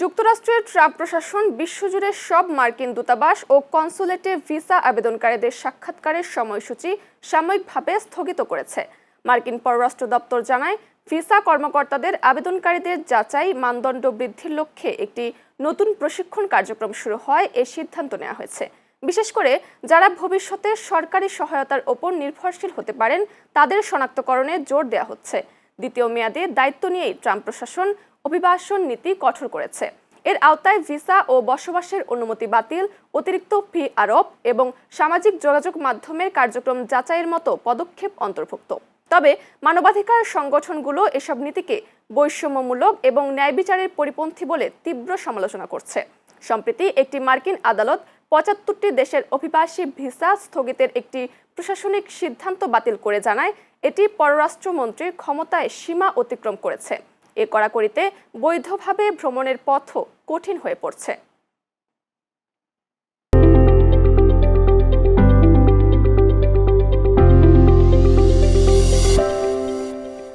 যুক্তরাষ্ট্রের ট্রাম্প প্রশাসন বিশ্বজুড়ে সব মার্কিন দূতাবাস ও কনসুলেটে ভিসা আবেদনকারীদের সাক্ষাৎকারের সময়সূচি সাময়িকভাবে স্থগিত করেছে। মার্কিন পররাষ্ট্র দপ্তর জানায়, ভিসা কর্মকর্তাদের আবেদনকারীদের যাচাই মানদণ্ড বৃদ্ধির লক্ষ্যে একটি নতুন প্রশিক্ষণ কার্যক্রম শুরু হয় এ সিদ্ধান্ত নেওয়া হয়েছে। বিশেষ করে যারা ভবিষ্যতে সরকারি সহায়তার ওপর নির্ভরশীল হতে পারেন তাদের শনাক্তকরণে জোর দেওয়া হচ্ছে। দ্বিতীয় মেয়াদে দায়িত্ব নিয়েই ট্রাম্প প্রশাসন অভিবাসন নীতি কঠোর করেছে। এর আওতায় ভিসা ও বসবাসের অনুমতি বাতিল, অতিরিক্ত ফি আরোপ এবং সামাজিক যোগাযোগ মাধ্যমের কার্যক্রম যাচাইয়ের মতো পদক্ষেপ অন্তর্ভুক্ত। তবে মানবাধিকার সংগঠনগুলো এসব নীতিকে বৈষম্যমূলক এবং ন্যায় বিচারের পরিপন্থী বলে তীব্র সমালোচনা করছে। সম্প্রতি একটি মার্কিন আদালত ৭৫টি দেশের অভিবাসী ভিসা স্থগিতের একটি প্রশাসনিক সিদ্ধান্ত বাতিল করে জানায়, এটি পররাষ্ট্রমন্ত্রীর ক্ষমতায় সীমা অতিক্রম করেছে। এ কড়াকড়িতে বৈধভাবে ভ্রমণের পথও কঠিন হয়ে পড়ছে।